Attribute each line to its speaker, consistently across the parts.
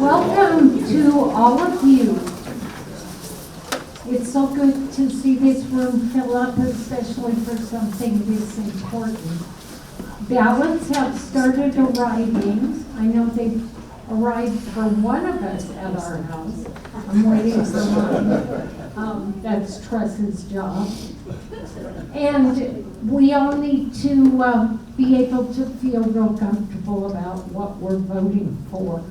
Speaker 1: Welcome to all of you. It's so good to see this room fill up, especially for something this important. Ballots have started arriving. I know they've arrived for one of us at our house. I'm waiting for mine. That's Tressa's job. And we all need to be able to feel real comfortable about what we're voting for.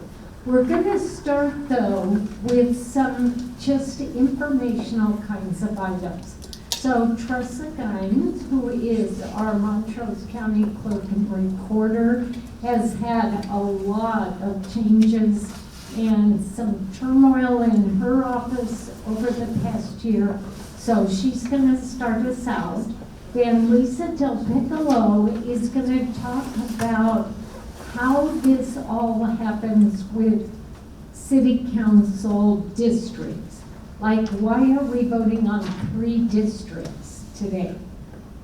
Speaker 1: We're going to start, though, with some just informational kinds of items. So Tressa Gynes, who is our Montrose County Clerk and Recorder, has had a lot of changes and some turmoil in her office over the past year. So she's going to start us out. Then Lisa Del Piccolo is going to talk about how this all happens with city council districts. Like, why are we voting on 3 districts today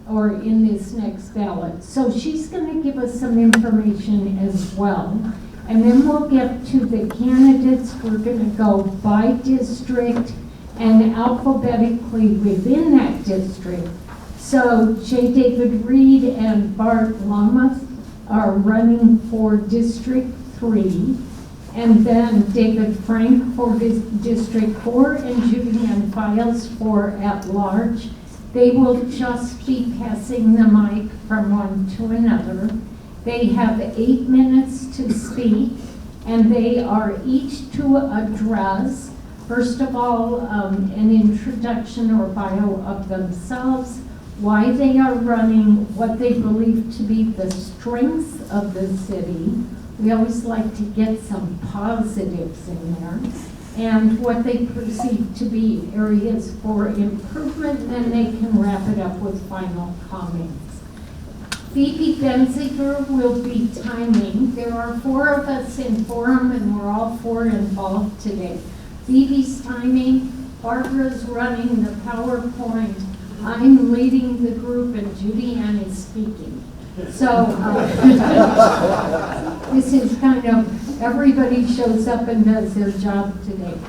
Speaker 1: or in this next ballot? So she's going to give us some information as well. And then we'll get to the candidates. We're going to go by district and alphabetically within that district. So J. David Reed and Bart Larmouth are running for District 3, and then David Frank for District 4 and Judy Ann Files for at-large. They will just be passing the mic from one to another. They have 8 minutes to speak, and they are each to address, first of all, an introduction or bio of themselves, why they are running, what they believe to be the strengths of the city. We always like to get some positives in there, and what they perceive to be areas for improvement, and then they can wrap it up with final comments. Phoebe Benziger will be timing. There are 4 of us in forum, and we're all 4 involved today. Phoebe's timing, Barbara's running the PowerPoint, I'm leading the group, and Judy Ann is speaking. So this is kind of, everybody shows up and does their job today.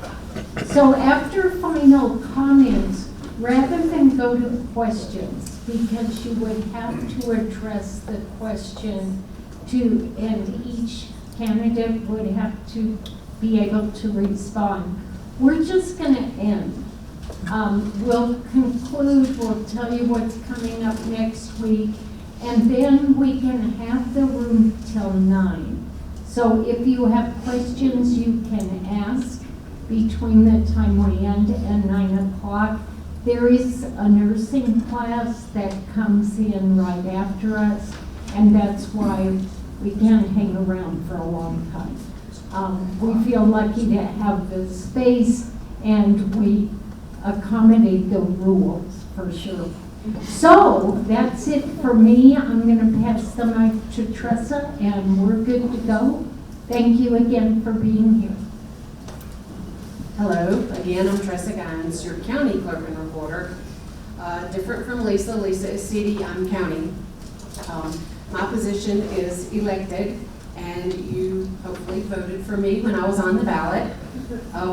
Speaker 1: So after final comments, rather than go to questions, because you would have to address the question to, and each candidate would have to be able to respond. We're just going to end. We'll conclude, we'll tell you what's coming up next week, and then we can have the room till 9. So if you have questions, you can ask between the time we end and 9 o'clock. There is a nursing class that comes in right after us, and that's why we can't hang around for a long time. We feel lucky to have the space, and we accommodate the rules for sure. So that's it for me. I'm going to pass the mic to Tressa, and we're good to go. Thank you again for being here.
Speaker 2: Hello, again, I'm Tressa Gynes, your county clerk and reporter. Different from Lisa. Lisa is city, I'm county. My position is elected, and you hopefully voted for me when I was on the ballot.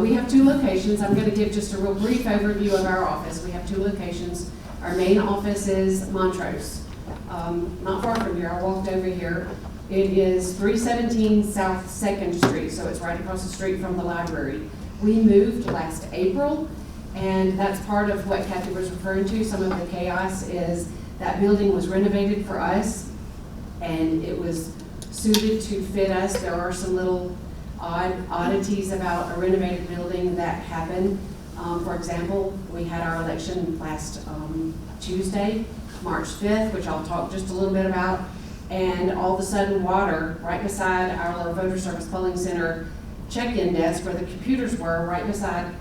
Speaker 2: We have 2 locations. I'm going to give just a real brief overview of our office. We have 2 locations. Our main office is Montrose, not far from here. I walked over here. It is 317 South 2nd Street, so it's right across the street from the library. We moved last April, and that's part of what Kathy was referring to. Some of the chaos is that building was renovated for us, and it was suited to fit us. There are some little oddities about a renovated building that happen. For example, we had our election last Tuesday, March 5th, which I'll talk just a little bit about, and all of a sudden water right beside our voter service polling center check-in desk where the computers were, right beside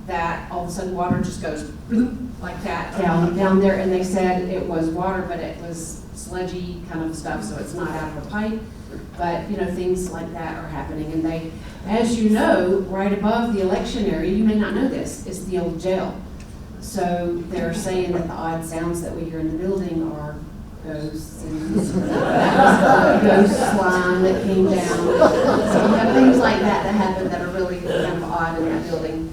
Speaker 2: that, all of a sudden water just goes bloop, like that down there, and they said it was water, but it was sludgy kind of stuff, so it's not out of a pipe. But, you know, things like that are happening. And they, as you know, right above the election area, you may not know this, is the old jail. So they're saying that the odd sounds that we hear in the building are ghosts and ghost slime that came down. So you have things like that that happen that are really kind of odd in that building.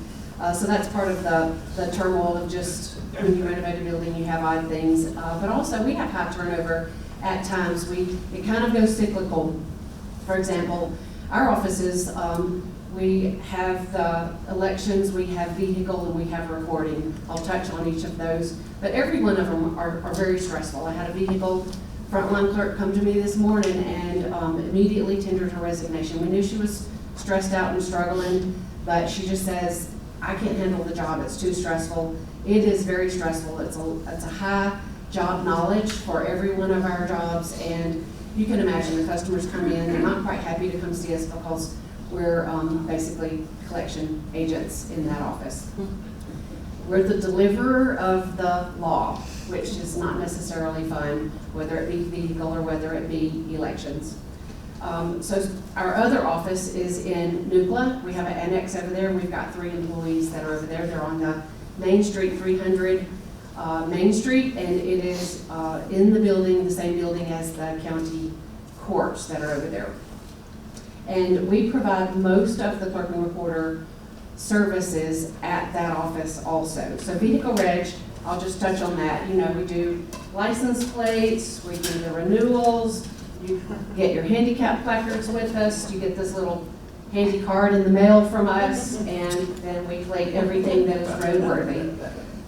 Speaker 2: So that's part of the turmoil of just when you renovate a building, you have odd things. But also we have high turnover at times. It kind of goes cyclical. For example, our offices, we have the elections, we have vehicle, and we have recording. I'll touch on each of those. But every one of them are very stressful. I had a vehicle frontline clerk come to me this morning and immediately tendered her resignation. We knew she was stressed out and struggling, but she just says, I can't handle the job, it's too stressful. It is very stressful. It's a high job knowledge for every one of our jobs, and you can imagine the customers come in, they're not quite happy to come see us because we're basically collection agents in that office. We're the deliverer of the law, which is not necessarily fun, whether it be vehicle or whether it be elections. So our other office is in Nucla. We have an annex over there. We've got 3 employees that are over there. They're on the Main Street, 300 Main Street, and it is in the building, the same building as the county courts that are over there. And we provide most of the clerk and recorder services at that office also. So vehicle reg, I'll just touch on that. You know, we do license plates, we do the renewals, you get your handicap placards with us, you get this little handy card in the mail from us, and then we plate everything that is roadworthy.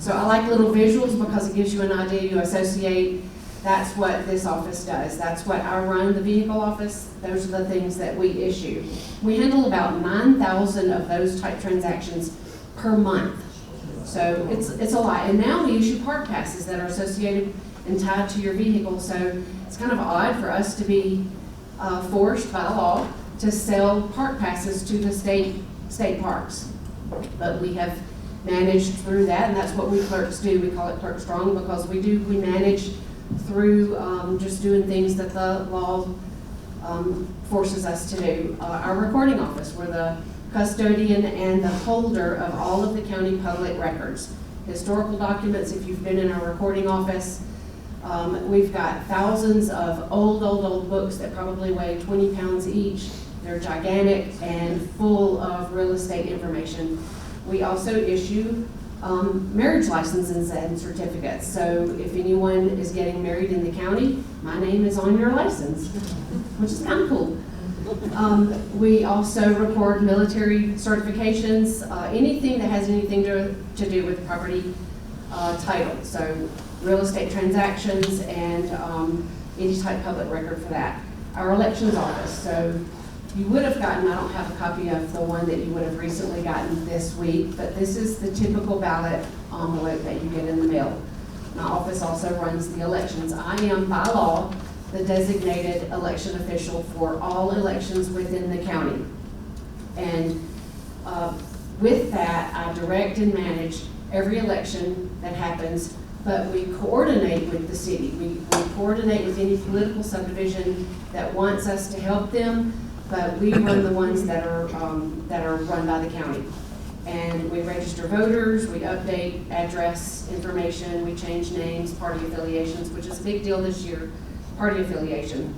Speaker 2: So I like little visuals because it gives you an idea, you associate. That's what this office does. That's what I run, the vehicle office. Those are the things that we issue. We handle about 9,000 of those type transactions per month. So it's a lot. And now we issue park passes that are associated and tied to your vehicle. So it's kind of odd for us to be forced by law to sell park passes to the state parks. But we have managed through that, and that's what we clerks do. We call it Clerk Strong because we manage through just doing things that the law forces us to do. Our recording office, we're the custodian and the holder of all of the county public records. Historical documents, if you've been in our recording office, we've got thousands of old books that probably weigh 20 pounds each. They're gigantic and full of real estate information. We also issue marriage licenses and certificates. So if anyone is getting married in the county, my name is on your license, which is kind of cool. We also record military certifications, anything that has anything to do with property title. So real estate transactions and any type of public record for that. Our elections office. So you would have gotten, I don't have a copy of the one that you would have recently gotten this week, but this is the typical ballot envelope that you get in the mail. My office also runs the elections. I am, by law, the designated election official for all elections within the county. And with that, I direct and manage every election that happens, but we coordinate with the city. We coordinate with any political subdivision that wants us to help them, but we run the ones that are run by the county. And we register voters, we update address information, we change names, party affiliations, which is a big deal this year, party affiliation.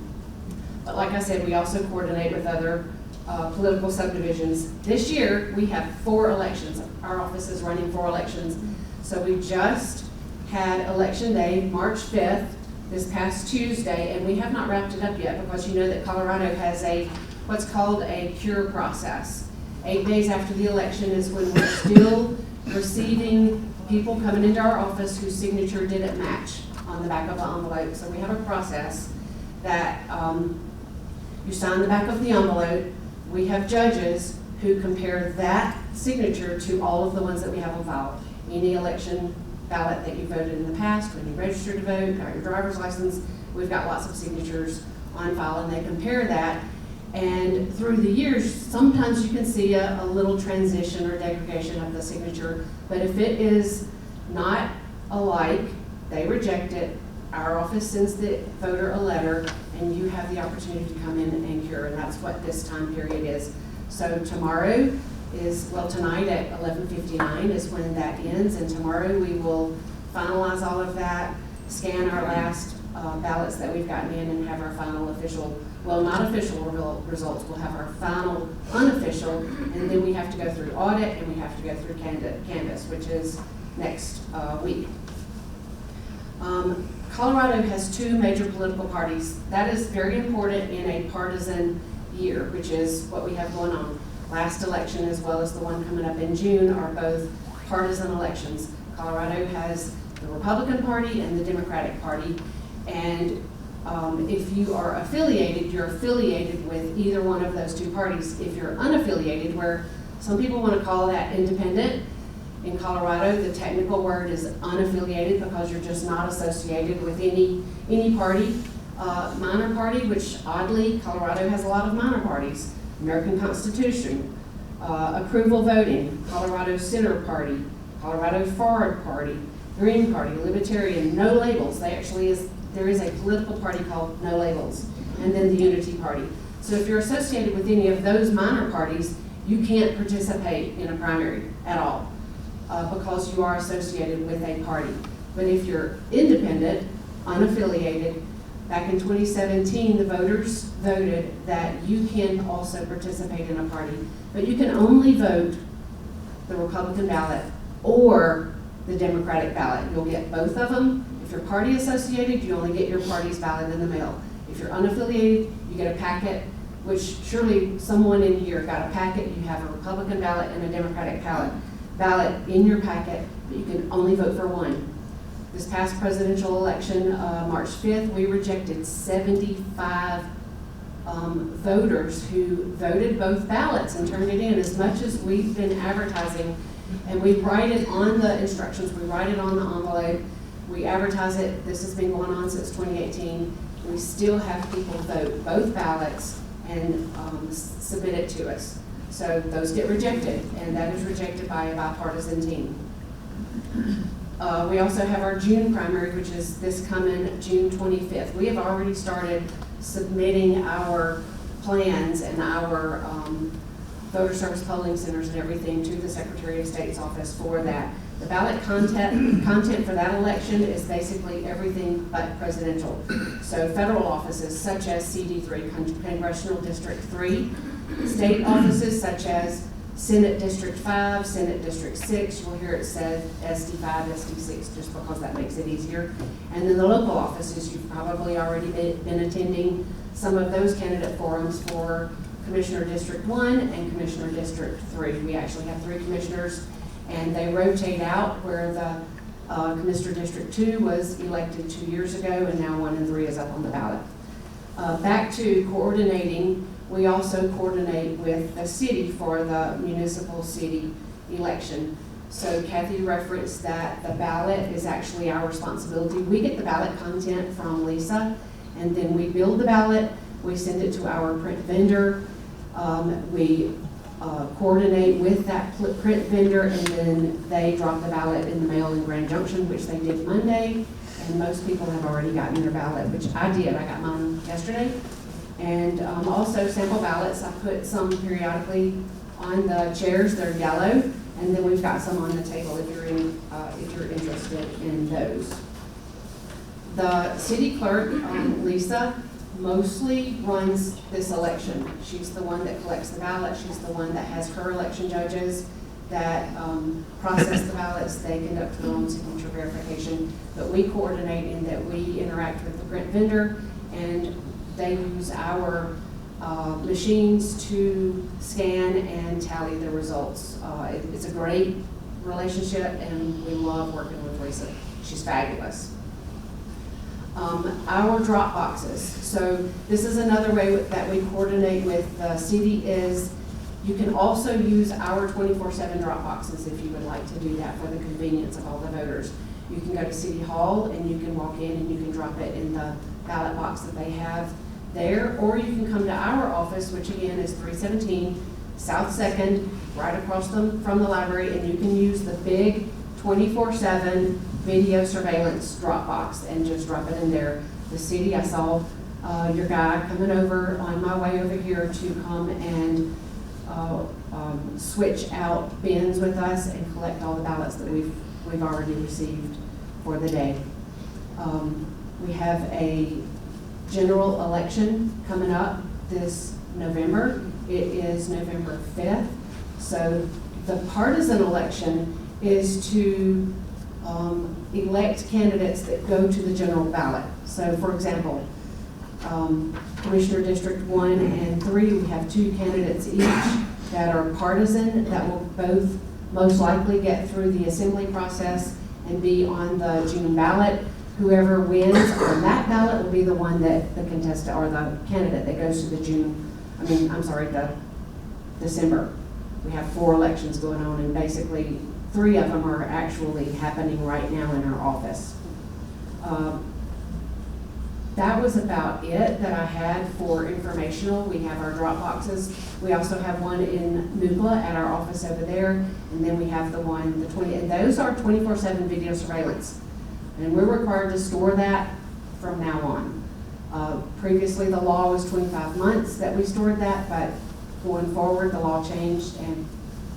Speaker 2: But like I said, we also coordinate with other political subdivisions. This year, we have 4 elections. Our office is running 4 elections. So we just had election day, March 5th, this past Tuesday, and we have not wrapped it up yet because you know that Colorado has what's called a cure process. 8 days after the election is when we're still receiving people coming into our office whose signature didn't match on the back of the envelope. So we have a process that you sign the back of the envelope. We have judges who compare that signature to all of the ones that we have on file. Any election ballot that you voted in the past, when you registered to vote, got your driver's license, we've got lots of signatures on file, and they compare that. And through the years, sometimes you can see a little transition or degradation of the signature, but if it is not alike, they reject it. Our office sends the voter a letter, and you have the opportunity to come in and cure, and that's what this time period is. So tomorrow is, well, tonight at 11:59 is when that ends, and tomorrow we will finalize all of that, scan our last ballots that we've gotten in and have our final official, well, not official results, we'll have our final unofficial, and then we have to go through audit and we have to go through canvass, which is next week. Colorado has two major political parties. That is very important in a partisan year, which is what we have going on. Last election as well as the one coming up in June are both partisan elections. Colorado has the Republican Party and the Democratic Party, and if you are affiliated, you're affiliated with either one of those two parties. If you're unaffiliated, where some people want to call that independent, in Colorado the technical word is unaffiliated because you're just not associated with any party. Minor party, which oddly Colorado has a lot of minor parties. American Constitution, approval voting, Colorado Center Party, Colorado Forward Party, Green Party, Libertarian, no labels. There is a political party called No Labels, and then the Unity Party. So if you're associated with any of those minor parties, you can't participate in a primary at all because you are associated with a party. But if you're independent, unaffiliated, back in 2017, the voters voted that you can also participate in a party, but you can only vote the Republican ballot or the Democratic ballot. You'll get both of them. If you're party associated, you only get your party's ballot in the mail. If you're unaffiliated, you get a packet, which surely someone in here got a packet. You have a Republican ballot and a Democratic ballot in your packet, but you can only vote for one. This past presidential election, March 5th, we rejected 75 voters who voted both ballots and turned it in. As much as we've been advertising, and we write it on the instructions, we write it on the envelope, we advertise it. This has been going on since 2018. We still have people vote both ballots and submit it to us. So those get rejected, and that is rejected by a bipartisan team. We also have our June primary, which is this coming June 25th. We have already started submitting our plans and our voter service polling centers and everything to the Secretary of State's office for that. The ballot content for that election is basically everything but presidential. So federal offices such as CD3, Congressional District 3, state offices such as Senate District 5, Senate District 6, you'll hear it said SD5, SD6, just because that makes it easier. And then the local offices, you've probably already been attending some of those candidate forums for Commissioner District 1 and Commissioner District 3. We actually have 3 commissioners, and they rotate out, where the Commissioner District 2 was elected 2 years ago, and now 1 and 3 is up on the ballot. Back to coordinating, we also coordinate with the city for the municipal city election. So Kathy referenced that the ballot is actually our responsibility. We get the ballot content from Lisa, and then we build the ballot, we send it to our print vendor, we coordinate with that print vendor, and then they drop the ballot in the mail in Grand Junction, which they did Monday, and most people have already gotten their ballot, which I did. I got mine yesterday. And also sample ballots, I put some periodically on the chairs. They're yellow, and then we've got some on the table if you're interested in those. The city clerk, Lisa, mostly runs this election. She's the one that collects the ballot. She's the one that has her election judges that process the ballots. They conduct their own signature verification, but we coordinate in that we interact with the print vendor, and they use our machines to scan and tally the results. It's a great relationship, and we love working with Lisa. She's fabulous. Our drop boxes. So this is another way that we coordinate with the city is you can also use our 24/7 drop boxes if you would like to do that for the convenience of all the voters. You can go to City Hall and you can walk in and you can drop it in the ballot box that they have there, or you can come to our office, which again is 317 South 2nd, right across from the library, and you can use the big 24/7 video surveillance drop box and just drop it in there. The city, I saw your guy coming over on my way over here to come and switch out bins with us and collect all the ballots that we've already received for the day. We have a general election coming up this November. It is November 5th. So the partisan election is to elect candidates that go to the general ballot. So for example, Commissioner District 1 and 3, we have 2 candidates each that are partisan that will both most likely get through the assembly process and be on the June ballot. Whoever wins on that ballot will be the one that the contestant or the candidate that goes to the the December. We have 4 elections going on, and basically 3 of them are actually happening right now in our office. That was about it that I had for informational. We have our drop boxes. We also have one in NUPLA at our office over there, and then we have and those are 24/7 video surveillance. And we're required to store that from now on. Previously, the law was 25 months that we stored that, but going forward, the law changed, and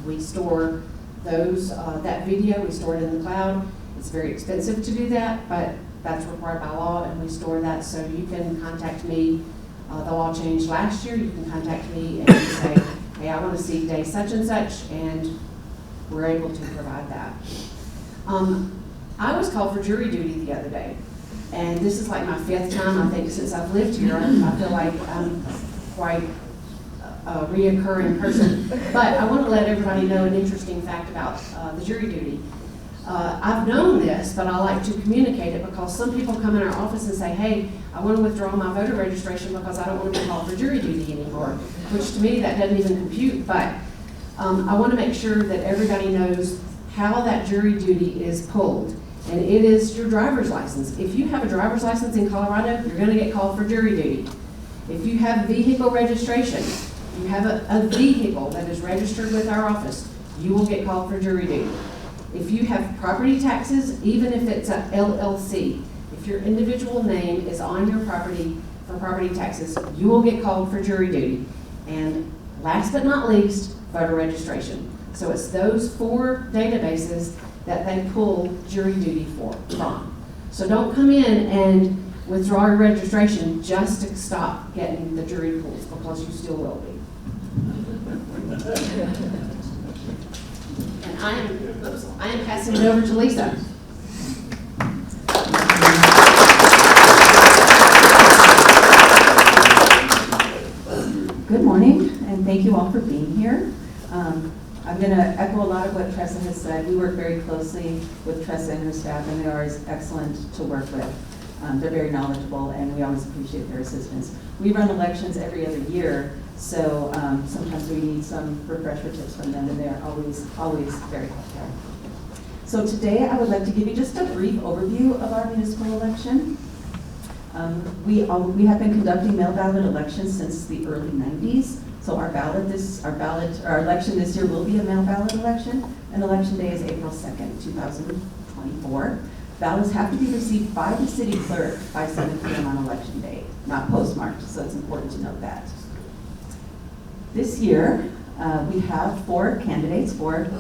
Speaker 2: we store those, that video, we store it in the cloud. It's very expensive to do that, but that's required by law, and we store that. So you can contact me. The law changed last year. You can contact me and say, hey, I want to see day such and such, and we're able to provide that. I was called for jury duty the other day, and this is like my 5th time, I think, since I've lived here. I feel like I'm quite a reoccurring person. But I want to let everybody know an interesting fact about the jury duty. I've known this, but I like to communicate it because some people come in our office and say, hey, I want to withdraw my voter registration because I don't want to be called for jury duty anymore, which to me, that doesn't even compute. But I want to make sure that everybody knows how that jury duty is pulled. And it is your driver's license. If you have a driver's license in Colorado, you're going to get called for jury duty. If you have vehicle registration, you have a vehicle that is registered with our office, you will get called for jury duty. If you have property taxes, even if it's a LLC, if your individual name is on your property for property taxes, you will get called for jury duty. And last but not least, voter registration. So it's those 4 databases that they pull jury duty from. So don't come in and withdraw your registration just to stop getting the jury pulls, because you still will be. And I am passing it over to Lisa.
Speaker 3: Good morning, and thank you all for being here. I'm going to echo a lot of what Tressa has said. We work very closely with Tressa and her staff, and they are excellent to work with. They're very knowledgeable, and we always appreciate their assistance. We run elections every other year, so sometimes we need some refresher tips from them, and they're always very helpful. So today I would like to give you just a brief overview of our municipal election. We have been conducting mail ballot elections since the early 90s. So our election this year will be a mail ballot election, and election day is April 2nd, 2024. Ballots have to be received by the city clerk by 7 p.m. on election day, not postmarked, so it's important to note that. This year, we have 4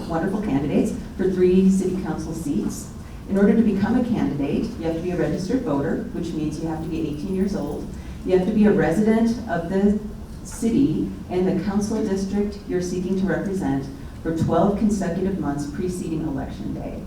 Speaker 3: wonderful candidates for 3 city council seats. In order to become a candidate, you have to be a registered voter, which means you have to be 18 years old. You have to be a resident of the city and the council district you're seeking to represent for 12 consecutive months preceding election day.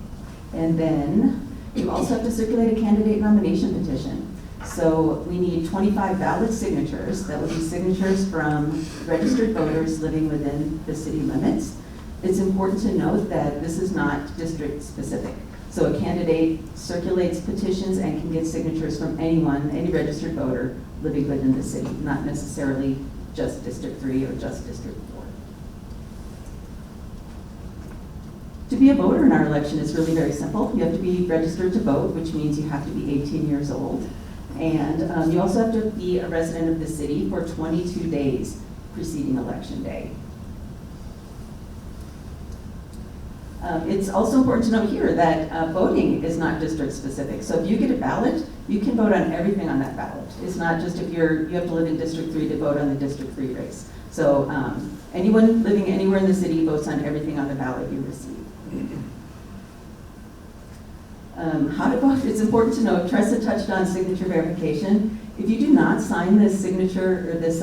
Speaker 3: And then you also have to circulate a candidate nomination petition. So we need 25 valid signatures. That will be signatures from registered voters living within the city limits. It's important to note that this is not district specific. So a candidate circulates petitions and can get signatures from anyone, any registered voter living within the city, not necessarily just District 3 or just District 4. To be a voter in our election is really very simple. You have to be registered to vote, which means you have to be 18 years old. And you also have to be a resident of the city for 22 days preceding election day. It's also important to note here that voting is not district specific. So if you get a ballot, you can vote on everything on that ballot. It's not just if you have to live in District 3 to vote on the District 3 race. So anyone living anywhere in the city votes on everything on the ballot you receive. How to vote, it's important to note, Tressa touched on signature verification. If you do not sign this signature or this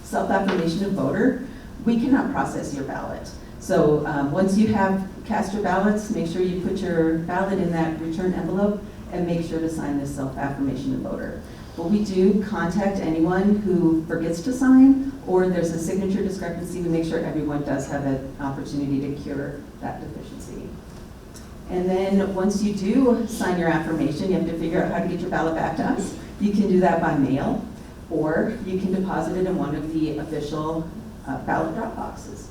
Speaker 3: self-affirmation of voter, we cannot process your ballot. So once you have cast your ballots, make sure you put your ballot in that return envelope and make sure to sign this self-affirmation of voter. But we do contact anyone who forgets to sign or there's a signature discrepancy. We make sure everyone does have an opportunity to cure that deficiency. And then once you do sign your affirmation, you have to figure out how to get your ballot back to us. You can do that by mail, or you can deposit it in one of the official ballot drop boxes.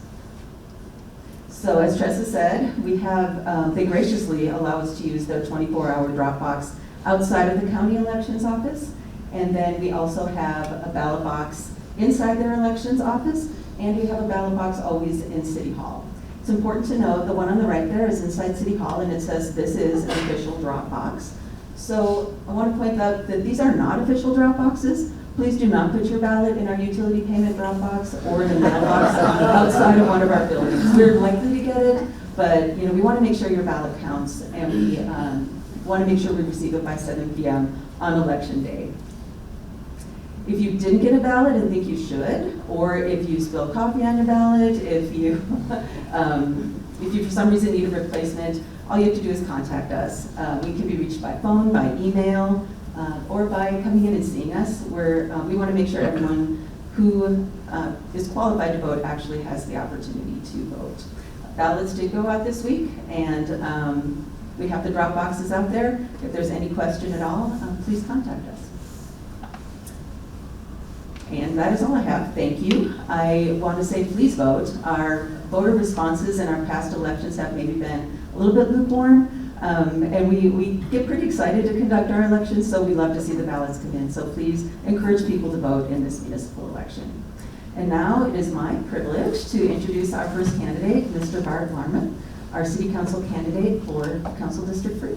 Speaker 3: So as Tressa said, we have, they graciously allow us to use their 24-hour drop box outside of the county elections office. And then we also have a ballot box inside their elections office, and we have a ballot box always in City Hall. It's important to note the one on the right there is inside City Hall, and it says this is an official drop box. So I want to point out that these are not official drop boxes. Please do not put your ballot in our utility payment drop box or in a mailbox outside of one of our buildings. We're likely to get it, but we want to make sure your ballot counts, and we want to make sure we receive it by 7 p.m. on election day. If you didn't get a ballot and think you should, or if you spilled coffee on your ballot, if you for some reason need a replacement, all you have to do is contact us. We can be reached by phone, by email, or by coming in and seeing us. We want to make sure everyone who is qualified to vote actually has the opportunity to vote. Ballots did go out this week, and we have the drop boxes out there. If there's any question at all, please contact us. And that is all I have. Thank you. I want to say please vote. Our voter responses in our past elections have maybe been a little bit lukewarm, and we get pretty excited to conduct our elections, so we love to see the ballots come in. So please encourage people to vote in this municipal election. And now it is my privilege to introduce our first candidate, Mr. Bart Larmouth, our City Council candidate for Council District 3.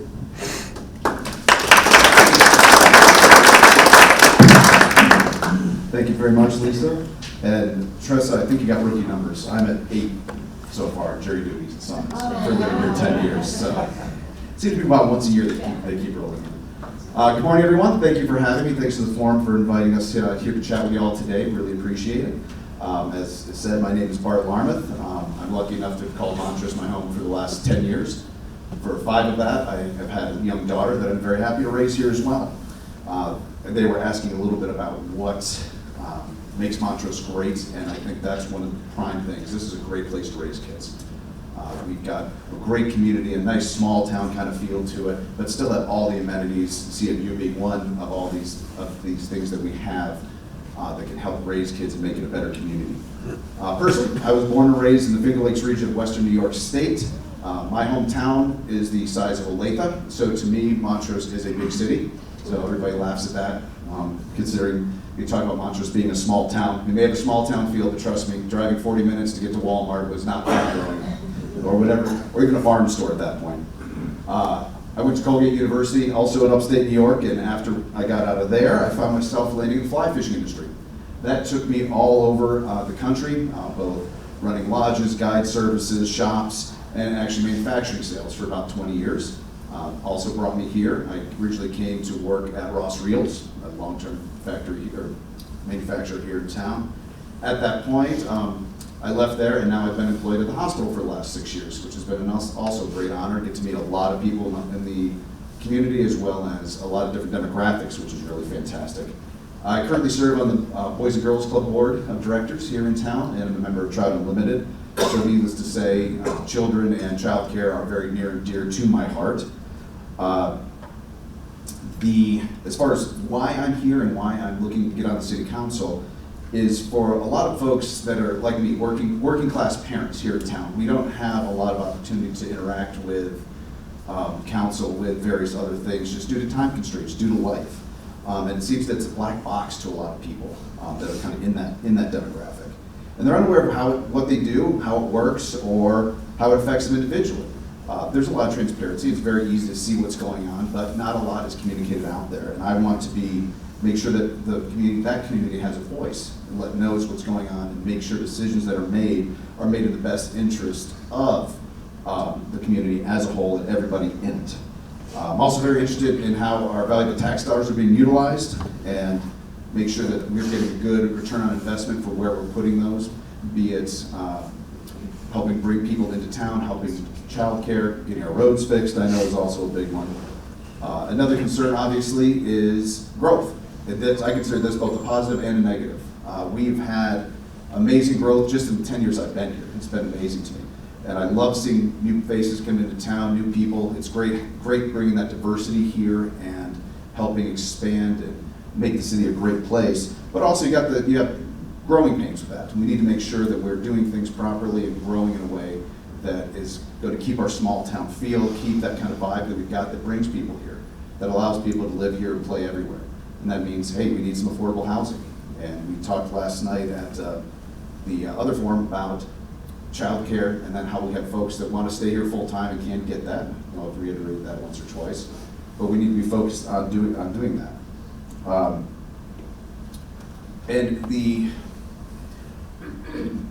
Speaker 4: Thank you very much, Lisa. And Tressa, I think you got rookie numbers. I'm at 8 so far, jury duty sons, for the 10 years. So it seems to be about once a year they keep rolling. Good morning, everyone. Thank you for having me. Thanks to the forum for inviting us here to chat with you all today. Really appreciate it. As it said, my name is Bart Larmouth. I'm lucky enough to have called Montrose my home for the last 10 years. For 5 of that, I have had a young daughter that I'm very happy to raise here as well. They were asking a little bit about what makes Montrose great, and I think that's one of the prime things. This is a great place to raise kids. We've got a great community, a nice small town kind of feel to it, but still have all the amenities, CMU being one of all these things that we have that can help raise kids and make it a better community. Personally, I was born and raised in the Finger Lakes region of Western New York State. My hometown is the size of Olathe, so to me, Montrose is a big city. So everybody laughs at that, considering you talk about Montrose being a small town. We may have a small town feel, but trust me, driving 40 minutes to get to Walmart was not fun growing up, or whatever, or even a farm store at that point. I went to Colgate University, also in upstate New York, and after I got out of there, I found myself landing in the fly fishing industry. That took me all over the country, both running lodges, guide services, shops, and actually manufacturing sales for about 20 years. Also brought me here. I originally came to work at Ross Reels, a long-term factory or manufacturer here in town. At that point, I left there, and now I've been employed at the hospital for the last 6 years, which has been also a great honor. Get to meet a lot of people in the community, as well as a lot of different demographics, which is really fantastic. I currently serve on the Boys and Girls Club Board of Directors here in town, and I'm a member of Trout Unlimited. So needless to say, children and child care are very near and dear to my heart. As far as why I'm here and why I'm looking to get on the City Council is for a lot of folks that are like me, working class parents here in town. We don't have a lot of opportunity to interact with council, with various other things, just due to time constraints, due to life. And it seems that it's a black box to a lot of people that are kind of in that demographic. And they're unaware of what they do, how it works, or how it affects them individually. There's a lot of transparency. It's very easy to see what's going on, but not a lot is communicated out there. And I want to make sure that that community has a voice and knows what's going on, and make sure decisions that are made in the best interest of the community as a whole and everybody in it. I'm also very interested in how our valuable tax dollars are being utilized and make sure that we're getting a good return on investment for where we're putting those, be it helping bring people into town, helping childcare, getting our roads fixed, I know is also a big one. Another concern, obviously, is growth. I consider this both a positive and a negative. We've had amazing growth just in the 10 years I've been here. It's been amazing to me. And I love seeing new faces come into town, new people. It's great bringing that diversity here and helping expand and make the city a great place. But also you have growing pains with that. And we need to make sure that we're doing things properly and growing in a way that is going to keep our small town feel, keep that kind of vibe that we've got that brings people here, that allows people to live here and play everywhere. And that means, hey, we need some affordable housing. And we talked last night at the other forum about childcare, and then how we have folks that want to stay here full time and can't get that. I've reiterated that once or twice, but we need to be focused on doing that.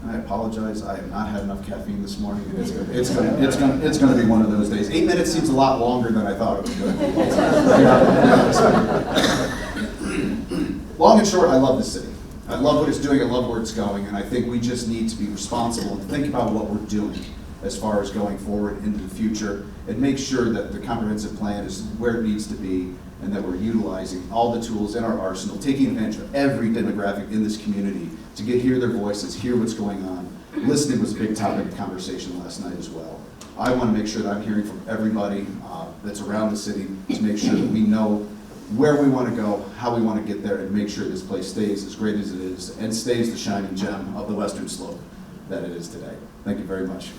Speaker 4: I apologize. I have not had enough caffeine this morning. It's going to be one of those days. 8 minutes seems a lot longer than I thought it was going to be. Long and short, I love this city. I love what it's doing, I love where it's going, and I think we just need to be responsible and think about what we're doing as far as going forward into the future and make sure that the comprehensive plan is where it needs to be and that we're utilizing all the tools in our arsenal, taking advantage of every demographic in this community to hear their voices, hear what's going on. Listening was a big topic of conversation last night as well. I want to make sure that I'm hearing from everybody that's around the city to make sure that we know where we want to go, how we want to get there, and make sure this place stays as great as it is and stays the shining gem of the Western Slope that it is today. Thank you very much.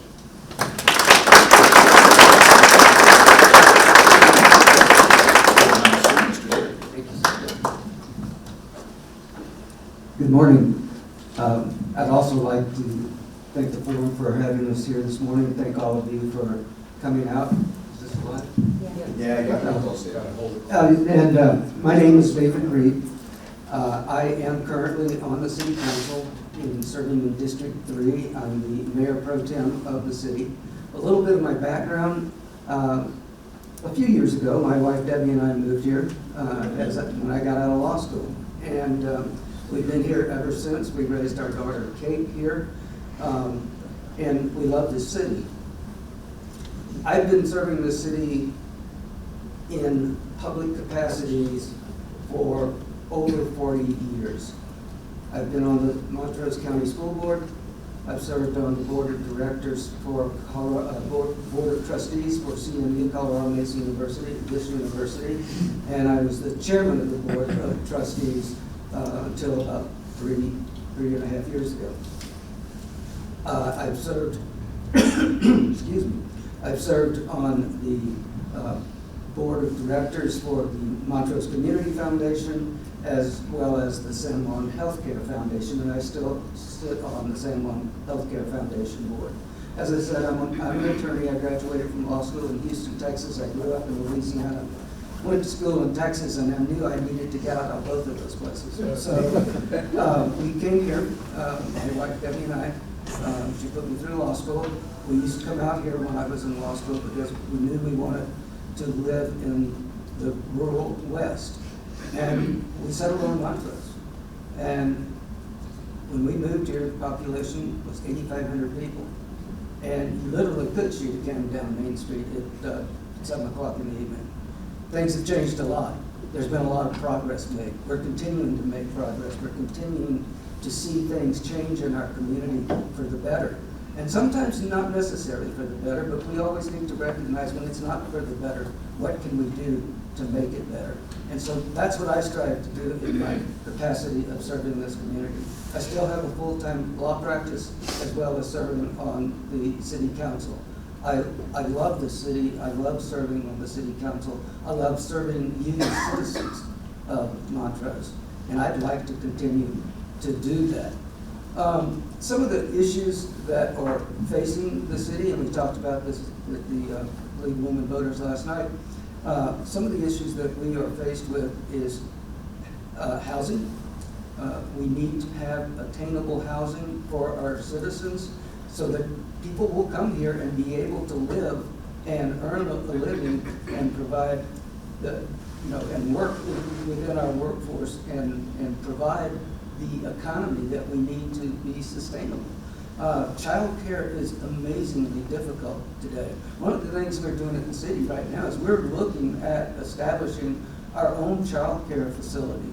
Speaker 5: Good morning. I'd also like to thank the forum for having us here this morning. Thank all of you for coming out. Is this live?
Speaker 4: Yeah, you got that close.
Speaker 5: My name is David Reed. I am currently on the City Council, serving in District 3. I'm the Mayor Pro Tem of the city. A little bit of my background. A few years ago, my wife Debbie and I moved here when I got out of law school. And we've been here ever since. We raised our daughter Kate here. And we love this city. I've been serving this city in public capacities for over 40 years. I've been on the Montrose County School Board. I've served on the Board of Directors for Board of Trustees for CMU, Colorado Mesa University, this university. And I was the chairman of the Board of Trustees until about three and a half years ago. I've served, excuse me, I've served on the Board of Directors for the Montrose Community Foundation, as well as the San Juan Healthcare Foundation, and I still sit on the San Juan Healthcare Foundation board. As I said, I'm an attorney. I graduated from law school in Houston, Texas. I grew up in Louisiana, went to school in Texas, and I knew I needed to get out of both of those places. So we came here, my wife Debbie and I. She put me through law school. We used to come out here when I was in law school because we knew we wanted to live in the rural West. And we settled on Montrose. And when we moved here, the population was 8,500 people. And you literally could shoot a cannon down Main Street at 7 o'clock in the evening. Things have changed a lot. There's been a lot of progress made. We're continuing to make progress. We're continuing to see things change in our community for the better. And sometimes not necessarily for the better, but we always need to recognize when it's not for the better, what can we do to make it better? And so that's what I strive to do in my capacity of serving this community. I still have a full-time law practice as well as serving on the city council. I love the city. I love serving on the city council. I love serving you as citizens of Montrose. And I'd like to continue to do that. Some of the issues that are facing the city, and we talked about this with the League of Women Voters last night, some of the issues that we are faced with is housing. We need to have attainable housing for our citizens so that people will come here and be able to live and earn a living and provide the, and work within our workforce and provide the economy that we need to be sustainable. Childcare is amazingly difficult today. One of the things we're doing in the city right now is we're looking at establishing our own childcare facility.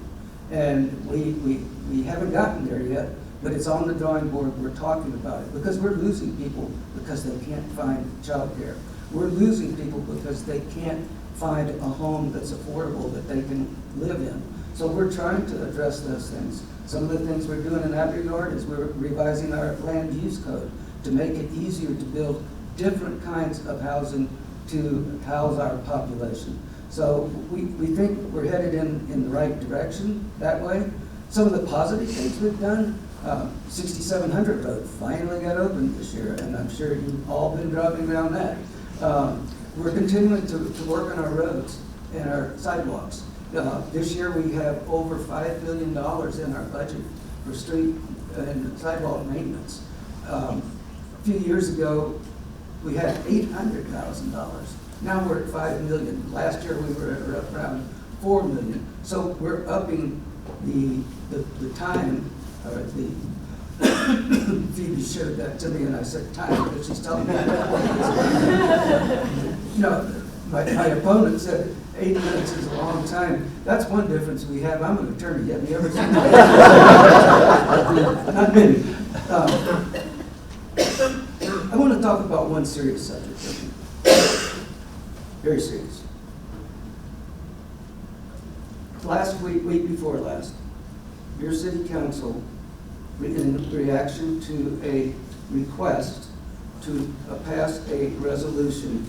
Speaker 5: And we haven't gotten there yet, but it's on the drawing board. We're talking about it because we're losing people because they can't find childcare. We're losing people because they can't find a home that's affordable that they can live in. So we're trying to address those things. Some of the things we're doing in that regard is we're revising our land use code to make it easier to build different kinds of housing to house our population. So we think we're headed in the right direction that way. Some of the positive things we've done, 6700 Road finally got open this year, and I'm sure you've all been driving around that. We're continuing to work on our roads and our sidewalks. This year we have over $5 billion in our budget for street and sidewalk maintenance. A few years ago, we had $800,000. Now we're at $5 million. Last year we were at around $4 million. So we're upping the time, or the Phoebe showed that to me and I said time, but she's telling me my opponent said 8 minutes is a long time. That's one difference we have. I'm an attorney. Have you ever seen that? Not many. I want to talk about one serious subject. Very serious. Last week before last, your city council, in reaction to a request to pass a resolution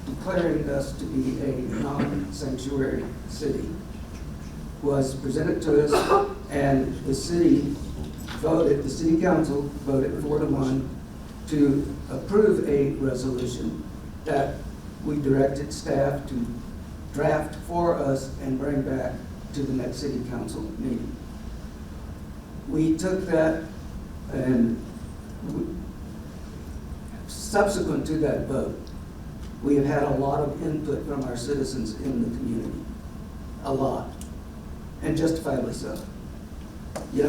Speaker 5: declaring us to be a non-sanctuary city, was presented to us, and the city council voted 4-1 to approve a resolution that we directed staff to draft for us and bring back to the next city council meeting. We took that, and subsequent to that vote, we have had a lot of input from our citizens in the community. A lot. And justifiably so.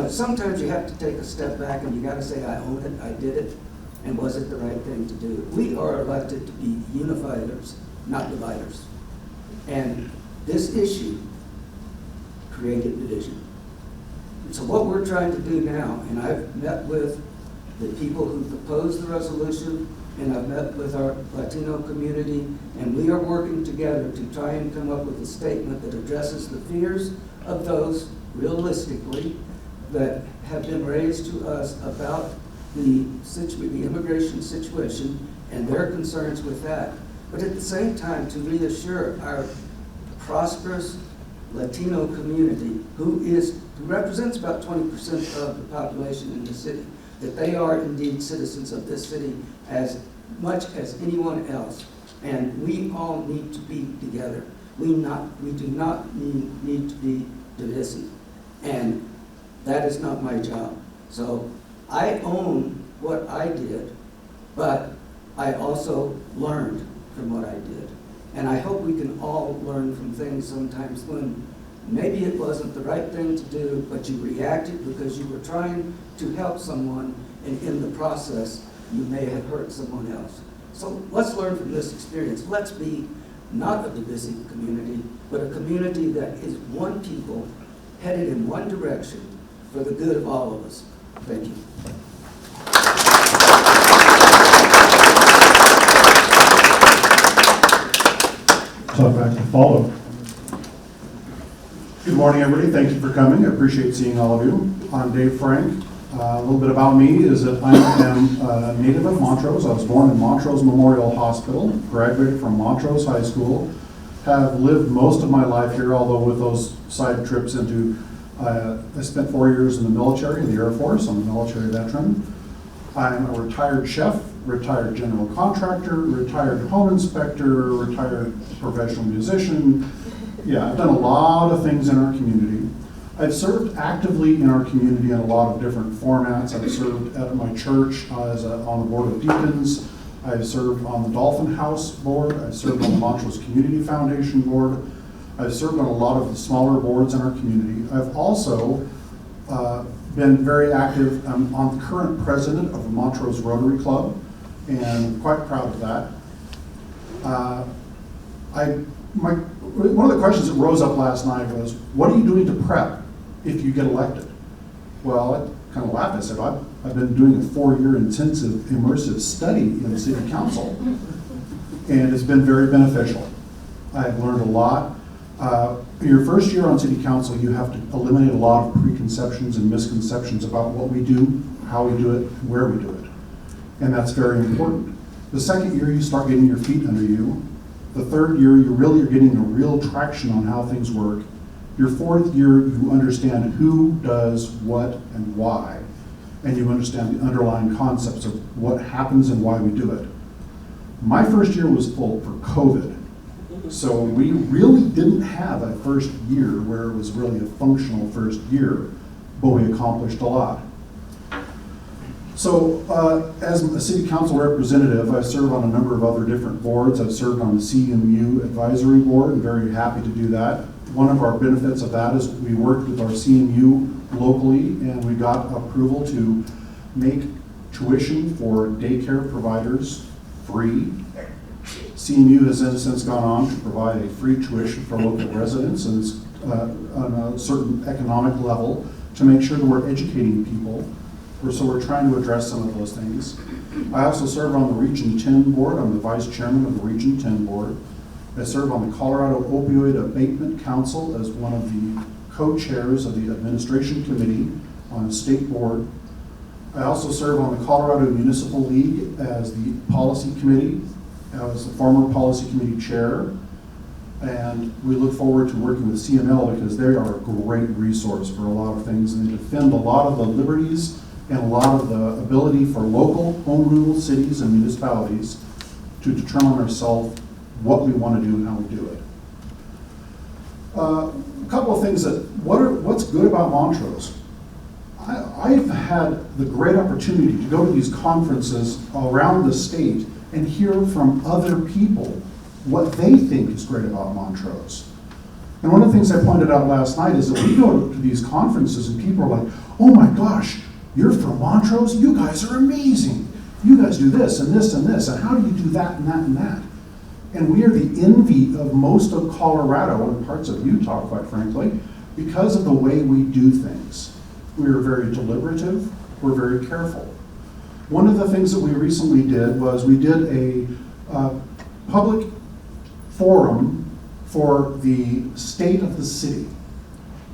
Speaker 5: Sometimes you have to take a step back and you got to say, I own it, I did it, and was it the right thing to do? We are elected to be unifiers, not dividers. And this issue created division. And so what we're trying to do now, and I've met with the people who proposed the resolution, and I've met with our Latino community, and we are working together to try and come up with a statement that addresses the fears of those, realistically, that have been raised to us about the immigration situation and their concerns with that. But at the same time, to reassure our prosperous Latino community, who represents about 20% of the population in the city, that they are indeed citizens of this city as much as anyone else. And we all need to be together. We do not need to be divisive. And that is not my job. So I own what I did, but I also learned from what I did. And I hope we can all learn from things sometimes when maybe it wasn't the right thing to do, but you reacted because you were trying to help someone, and in the process, you may have hurt someone else. So let's learn from this experience. Let's be not a divisive community, but a community that is one people, headed in one direction for the good of all of us. Thank you.
Speaker 6: Talk back to follow. Good morning, everybody. Thank you for coming. I appreciate seeing all of you. I'm Dave Frank. A little bit about me is that I am a native of Montrose. I was born in Montrose Memorial Hospital, graduated from Montrose High School, have lived most of my life here, although with those side trips into, I spent 4 years in the military, in the Air Force. I'm a military veteran. I'm a retired chef, retired general contractor, retired home inspector, retired professional musician. Yeah, I've done a lot of things in our community. I've served actively in our community in a lot of different formats. I've served at my church on the board of deacons. I've served on the Dolphin House Board. I've served on the Montrose Community Foundation Board. I've served on a lot of the smaller boards in our community. I've also been very active. I'm on the current president of the Montrose Rotary Club, and I'm quite proud of that. One of the questions that rose up last night was, what are you doing to prep if you get elected? Well, I kind of laughed. I said, I've been doing a 4-year intensive immersive study in the City Council, and it's been very beneficial. I've learned a lot. Your first year on City Council, you have to eliminate a lot of preconceptions and misconceptions about what we do, how we do it, where we do it. And that's very important. The second year, you start getting your feet under you. The third year, you really are getting a real traction on how things work. Your fourth year, you understand who does what and why, and you understand the underlying concepts of what happens and why we do it. My first year was full for COVID, so we really didn't have a first year where it was really a functional first year, but we accomplished a lot. So as a City Council representative, I serve on a number of other different boards. I've served on the CMU Advisory Board. I'm very happy to do that. One of our benefits of that is we worked with our CMU locally, and we got approval to make tuition for daycare providers free. CMU has since gone on to provide a free tuition for local residents, and it's on a certain economic level to make sure that we're educating people. So we're trying to address some of those things. I also serve on the Region 10 board. I'm the vice chairman of the Region 10 board. I serve on the Colorado Opioid Abatement Council as one of the co-chairs of the administration committee on a state board. I also serve on the Colorado Municipal League as the policy committee, as the former policy committee chair. And we look forward to working with CML because they are a great resource for a lot of things, and they defend a lot of the liberties and a lot of the ability for local home rule cities and municipalities to determine ourselves what we want to do and how we do it. A couple of things what's good about Montrose? I've had the great opportunity to go to these conferences around the state and hear from other people what they think is great about Montrose. And one of the things I pointed out last night is that we go to these conferences and people are like, oh my gosh, you're from Montrose? You guys are amazing. You guys do this and this and this, and how do you do that and that and that? And we are the envy of most of Colorado and parts of Utah, quite frankly, because of the way we do things. We are very deliberative, we're very careful. One of the things that we recently did was we did a public forum for the state of the city,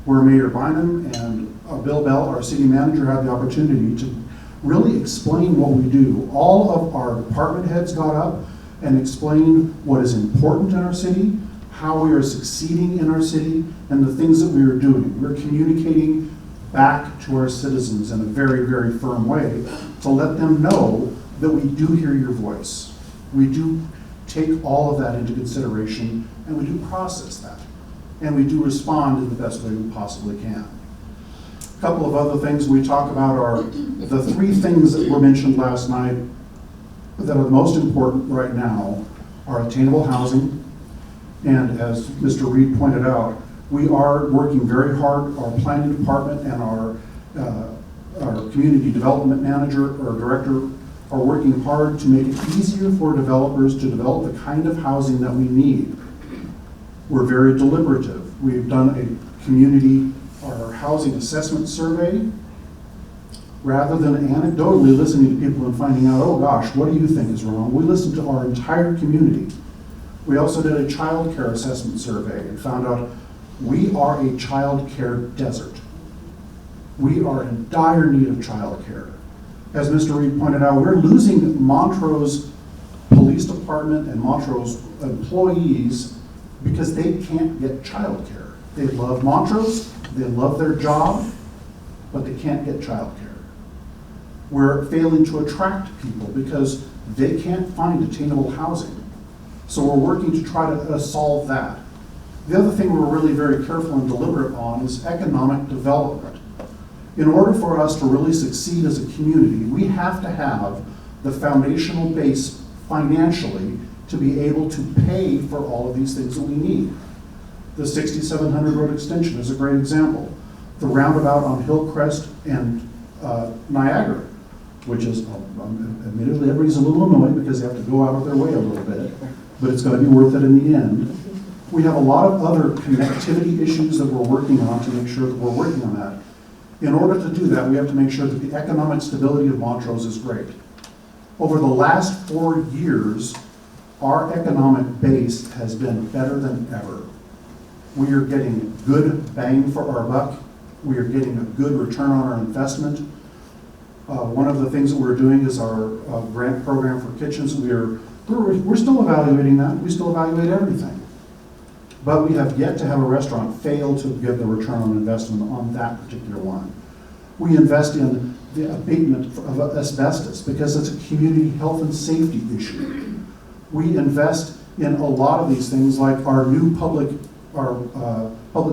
Speaker 6: where Mayor Bynum and Bill Bell, our city manager, had the opportunity to really explain what we do. All of our department heads got up and explained what is important in our city, how we are succeeding in our city, and the things that we are doing. We're communicating back to our citizens in a very, very firm way to let them know that we do hear your voice. We do take all of that into consideration, and we do process that. And we do respond in the best way we possibly can. A couple of other things we talk about are the 3 things that were mentioned last night that are the most important right now are attainable housing. And as Mr. Reed pointed out, we are working very hard. Our planning department and our community development manager or director are working hard to make it easier for developers to develop the kind of housing that we need. We're very deliberative. We've done a community or housing assessment survey. Rather than anecdotally listening to people and finding out, oh gosh, what do you think is wrong? We listened to our entire community. We also did a child care assessment survey and found out we are a child care desert. We are in dire need of child care. As Mr. Reed pointed out, we're losing Montrose Police Department and Montrose employees because they can't get child care. They love Montrose, they love their job, but they can't get child care. We're failing to attract people because they can't find attainable housing. So we're working to try to solve that. The other thing we're really very careful and deliberate on is economic development. In order for us to really succeed as a community, we have to have the foundational base financially to be able to pay for all of these things that we need. The 6700 road extension is a great example. The roundabout on Hillcrest and Niagara, which is, admittedly, everybody's a little annoyed because they have to go out of their way a little bit, but it's going to be worth it in the end. We have a lot of other connectivity issues that we're working on to make sure that we're working on that. In order to do that, we have to make sure that the economic stability of Montrose is great. Over the last 4 years, our economic base has been better than ever. We are getting good bang for our buck. We are getting a good return on our investment. One of the things that we're doing is our grant program for kitchens. We're still evaluating that. We still evaluate everything. But we have yet to have a restaurant fail to get the return on investment on that particular one. We invest in the abatement of asbestos because it's a community health and safety issue. We invest in a lot of these things like our new public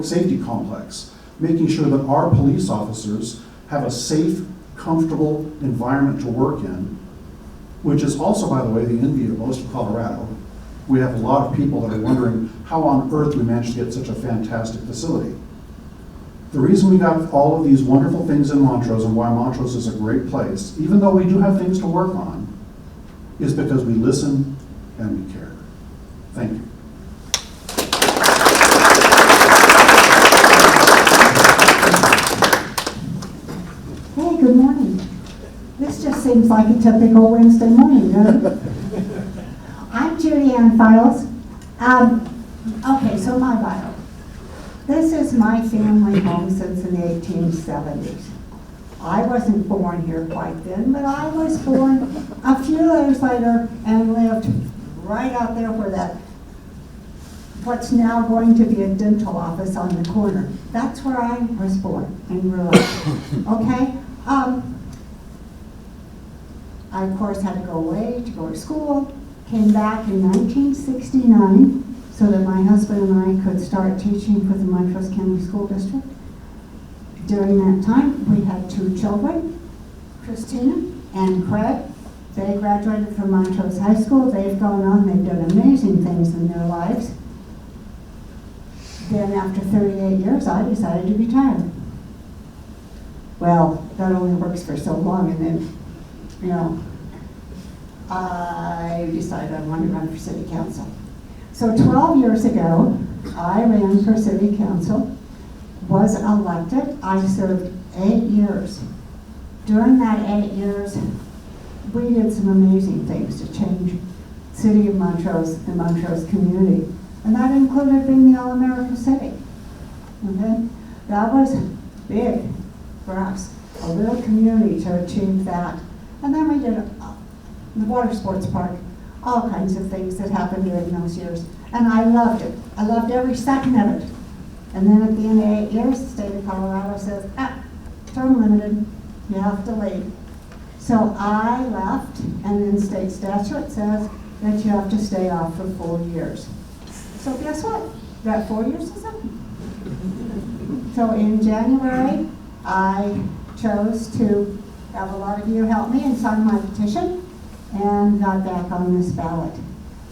Speaker 6: safety complex, making sure that our police officers have a safe, comfortable environment to work in, which is also, by the way, the envy of most of Colorado. We have a lot of people that are wondering how on earth we managed to get such a fantastic facility. The reason we got all of these wonderful things in Montrose and why Montrose is a great place, even though we do have things to work on, is because we listen and we care. Thank you.
Speaker 7: Hey, good morning. This just seems like a typical Wednesday morning, doesn't it? I'm Judy Ann Files. Okay, so my bio. This is my family home since the 1870s. I wasn't born here quite then, but I was born a few years later and lived right out there where what's now going to be a dental office on the corner. That's where I was born and grew up. Okay? I, of course, had to go away to go to school. Came back in 1969 so that my husband and I could start teaching for the Montrose County School District. During that time, we had 2 children, Christina and Craig. They graduated from Montrose High School. They've gone on, they've done amazing things in their lives. Then after 38 years, I decided to retire. Well, that only works for so long, and then, you know, I decided I wanted to run for city council. So 12 years ago, I ran for city council, was elected. I served 8 years. During that 8 years, we did some amazing things to change City of Montrose, the Montrose community. And that included being the All-America City. Okay? That was big for us, a little community to achieve that. And then we did the water sports park, all kinds of things that happened during those years. And I loved it. I loved every second of it. And then at the end of 8 years, the state of Colorado says, term limited, you have to leave. So I left, and then state statute says that you have to stay off for 4 years. So guess what? That 4 years is up. So in January, I chose to have a lot of you help me and sign my petition and got back on this ballot.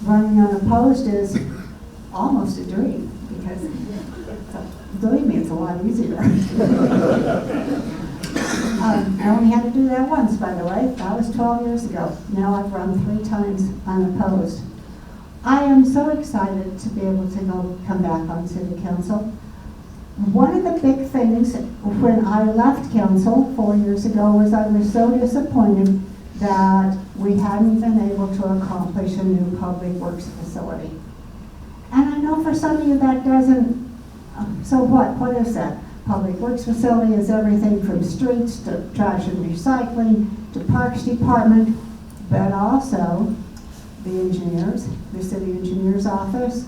Speaker 7: Running unopposed is almost a dream because, believe me, it's a lot easier. I only had to do that once, by the way. That was 12 years ago. Now I've run 3 times unopposed. I am so excited to be able to come back on city council. One of the big things when I left council 4 years ago was I was so disappointed that we hadn't been able to accomplish a new public works facility. And I know for some of you that doesn't, so what? What is that? Public works facility is everything from streets to trash and recycling to parks department, but also the engineers, the city engineer's office.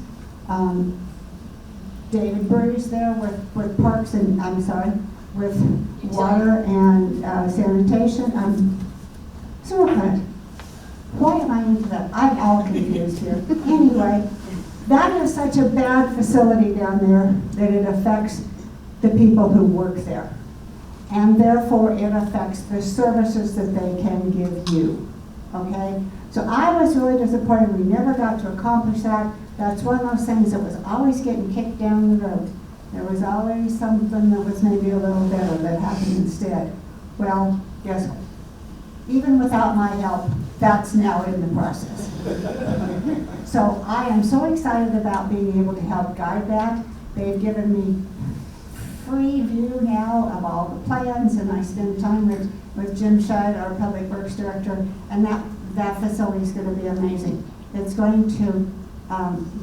Speaker 7: David Brews there with parks and, with water and sanitation. Sewer plant. Why am I into that? I'm all confused here. Anyway, that is such a bad facility down there that it affects the people who work there. And therefore it affects the services that they can give you. Okay? So I was really disappointed we never got to accomplish that. That's one of those things that was always getting kicked down the road. There was always something that was maybe a little better that happened instead. Well, guess what? Even without my help, that's now in the process. So I am so excited about being able to help guide that. They've given me free view now of all the plans, and I spend time with Jim Shedd, our Public Works Director, and that facility is going to be amazing. It's going to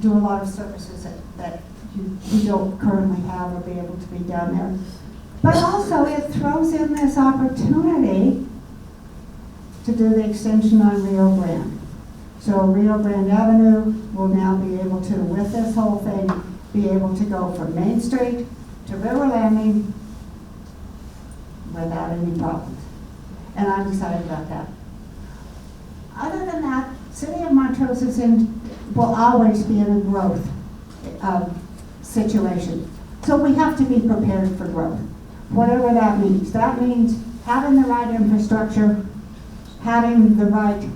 Speaker 7: do a lot of services that you don't currently have or be able to be done there. But also it throws in this opportunity to do the extension on Rio Grande. So Rio Grande Avenue will now be able to, with this whole thing, be able to go from Main Street to River Landing without any problems. And I'm excited about that. Other than that, City of Montrose will always be in a growth situation. So we have to be prepared for growth, whatever that means. That means having the right infrastructure, having the right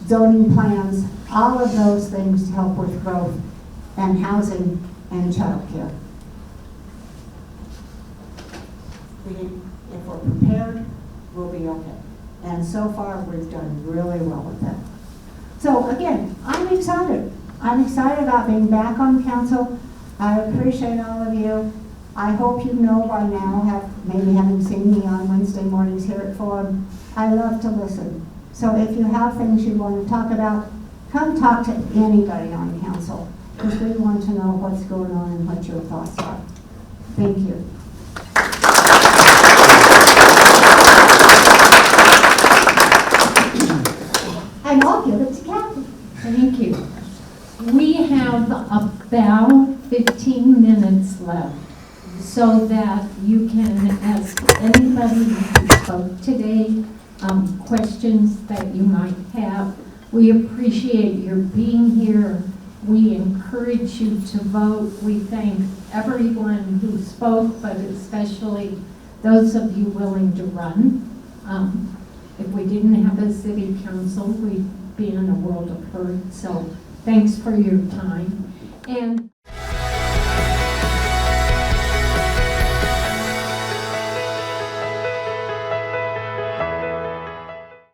Speaker 7: zoning plans, all of those things to help with growth and housing and childcare. If we're prepared, we'll be okay. And so far, we've done really well with that. So again, I'm excited. I'm excited about being back on council. I appreciate all of you. I hope you know by now, maybe having seen me on Wednesday mornings here at Forum, I love to listen. So if you have things you want to talk about, come talk to anybody on council, because we want to know what's going on and what your thoughts are. Thank you. And I'll give it to Kathy.
Speaker 1: Thank you. We have about 15 minutes left so that you can ask anybody who spoke today questions that you might have. We appreciate your being here. We encourage you to vote. We thank everyone who spoke, but especially those of you willing to run. If we didn't have a city council, we'd be in a world of hurt. So thanks for your time. And